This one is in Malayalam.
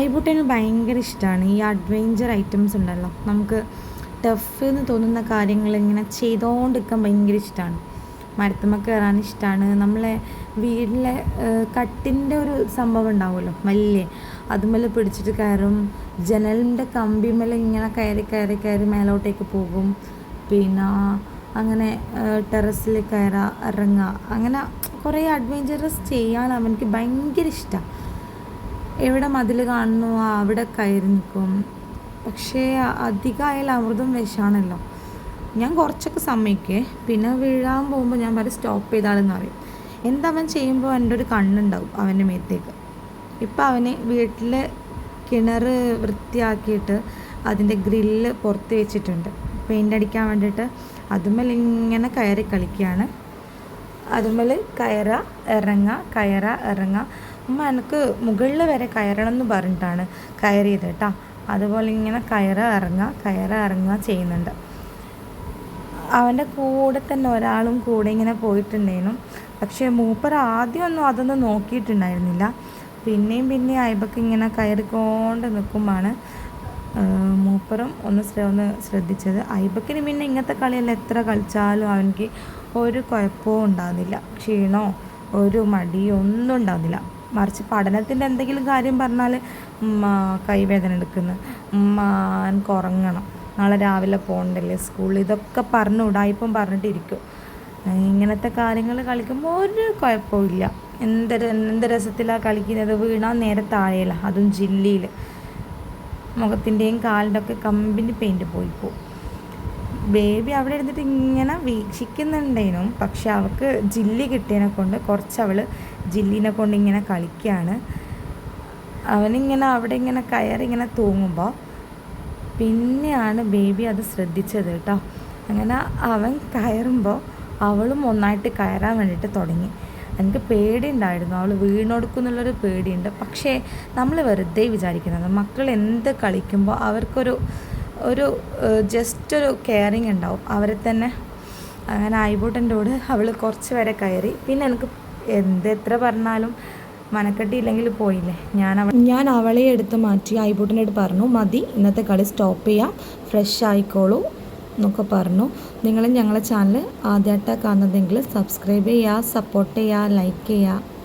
ഐബുട്ടന് ഭയങ്കര ഇഷ്ടമാണ് ഈ അഡ്വെഞ്ചർ ഐറ്റംസ് ഉണ്ടല്ലോ, നമുക്ക് ടഫ് എന്ന് തോന്നുന്ന കാര്യങ്ങൾ ഇങ്ങനെ ചെയ്തുകൊണ്ടിരിക്കാൻ ഭയങ്കര ഇഷ്ടമാണ്. മരത്തുമ്മ കയറാൻ ഇഷ്ടമാണ്. നമ്മളെ വീട്ടിലെ കട്ടിൻ്റെ ഒരു സംഭവം ഉണ്ടാവുമല്ലോ വലിയ, അതുമേലെ പിടിച്ചിട്ട് കയറും. ജനലിൻ്റെ കമ്പിമേലെ ഇങ്ങനെ കയറി കയറി കയറി മേലോട്ടേക്ക് പോകും. പിന്നെ അങ്ങനെ ടെറസിൽ കയറുക, ഇറങ്ങുക, അങ്ങനെ കുറേ അഡ്വെഞ്ചറസ് ചെയ്യാൻ അവനക്ക് ഭയങ്കര ഇഷ്ടമാണ്. എവിടെ മതിൽ കാണുന്നു അവിടെ കയറി നിൽക്കും. പക്ഷേ അധികമായാലും അമൃതം വിഷമാണല്ലോ. ഞാൻ കുറച്ചൊക്കെ സമ്മതിക്കേ, പിന്നെ വീഴാൻ പോകുമ്പോൾ ഞാൻ പറയും സ്റ്റോപ്പ് ചെയ്താളെന്ന് പറയും. എന്തവൻ ചെയ്യുമ്പോൾ എൻ്റെ ഒരു കണ്ണുണ്ടാവും അവൻ്റെ മേത്തേക്ക്. ഇപ്പം അവന് വീട്ടിൽ കിണർ വൃത്തിയാക്കിയിട്ട് അതിൻ്റെ ഗ്രില്ല് പുറത്ത് വെച്ചിട്ടുണ്ട് പെയിൻ്റ് അടിക്കാൻ വേണ്ടിയിട്ട്. അതുമേൽ ഇങ്ങനെ കയറി കളിക്കുകയാണ്. അതുമേൽ കയറുക ഇറങ്ങുക, കയറുക ഇറങ്ങുക. അമ്മ എനിക്ക് മുകളിൽ വരെ കയറണം എന്ന് പറഞ്ഞിട്ടാണ് കയറിയത് കേട്ടോ. അതുപോലെ ഇങ്ങനെ കയറുക ഇറങ്ങുക ചെയ്യുന്നുണ്ട്. അവൻ്റെ കൂടെ തന്നെ ഒരാളും കൂടെ ഇങ്ങനെ പോയിട്ടുണ്ടായിരുന്നു. പക്ഷേ മൂപ്പർ ആദ്യമൊന്നും അതൊന്നും നോക്കിയിട്ടുണ്ടായിരുന്നില്ല. പിന്നെയും ഐബക്ക് ഇങ്ങനെ കയറിക്കൊണ്ട് നിൽക്കുമ്പോഴാണ് മൂപ്പറും ഒന്ന് ശ്രദ്ധിച്ചത്. ഐബക്കിന് പിന്നെ ഇങ്ങനത്തെ കളിയെല്ലാം എത്ര കളിച്ചാലും അവനിക്ക് ഒരു കുഴപ്പവും ഉണ്ടാകുന്നില്ല, ക്ഷീണോ ഒരു മടിയോ ഒന്നും ഉണ്ടാകുന്നില്ല. മറിച്ച് പഠനത്തിൻ്റെ എന്തെങ്കിലും കാര്യം പറഞ്ഞാൽ ഉമ്മ കൈവേദന എടുക്കുന്നു, ഉമ്മ എനിക്ക് ഉറങ്ങണം, നാളെ രാവിലെ പോകണ്ടല്ലേ സ്കൂളിൽ, ഇതൊക്കെ പറഞ്ഞു ഉടായിപ്പം പറഞ്ഞിട്ടിരിക്കും. ഇങ്ങനത്തെ കാര്യങ്ങൾ കളിക്കുമ്പോൾ ഒരു കുഴപ്പമില്ല. എന്ത് രസത്തിലാണ് കളിക്കുന്നത്. വീണാൽ നേരെ താഴെയല്ല, അതും ജില്ലിയിൽ. മുഖത്തിൻ്റെയും കാലിൻ്റെ ഒക്കെ കമ്പനി പെയിൻറ്റ് പോയിപ്പോൾ. ബേബി അവിടെ ഇരുന്നിട്ട് ഇങ്ങനെ വീക്ഷിക്കുന്നുണ്ടേനും. പക്ഷെ അവൾക്ക് ജില്ലി കിട്ടിയതിനെ കൊണ്ട് കുറച്ച് അവൾ ജില്ലിനെ കൊണ്ട് ഇങ്ങനെ കളിക്കുകയാണ്. അവനിങ്ങനെ അവിടെ ഇങ്ങനെ കയറിങ്ങനെ തൂങ്ങുമ്പോൾ പിന്നെയാണ് ബേബി അത് ശ്രദ്ധിച്ചത് കേട്ടോ. അങ്ങനെ അവൻ കയറുമ്പോൾ അവളും ഒന്നായിട്ട് കയറാൻ വേണ്ടിയിട്ട് തുടങ്ങി. എനിക്ക് പേടിയുണ്ടായിരുന്നു, അവൾ വീണൊടുക്കുന്നുള്ളൊരു പേടിയുണ്ട്. പക്ഷേ നമ്മൾ വെറുതെ വിചാരിക്കുന്നത് മക്കൾ എന്ത് കളിക്കുമ്പോൾ അവർക്കൊരു ജസ്റ്റ് ഒരു കെയറിങ് ഉണ്ടാവും അവരെ തന്നെ. അങ്ങനെ ഐബൂട്ടൻ്റെ കൂടെ അവൾ കുറച്ച് വരെ കയറി. പിന്നെ എനിക്ക് എത്ര പറഞ്ഞാലും മനക്കെട്ടിയില്ലെങ്കിൽ പോയില്ലേ. ഞാൻ അവളെ എടുത്ത് മാറ്റി ഐബൂട്ടൻ്റെ അടുത്ത് പറഞ്ഞു, മതി ഇന്നത്തെ കളി സ്റ്റോപ്പ് ചെയ്യാം, ഫ്രഷ് ആയിക്കോളൂ എന്നൊക്കെ പറഞ്ഞു. നിങ്ങൾ ഞങ്ങളെ ചാനൽ ആദ്യമായിട്ടാണ് കാണുന്നതെങ്കിൽ സബ്സ്ക്രൈബ് ചെയ്യുക, സപ്പോർട്ട് ചെയ്യുക, ലൈക്ക് ചെയ്യുക.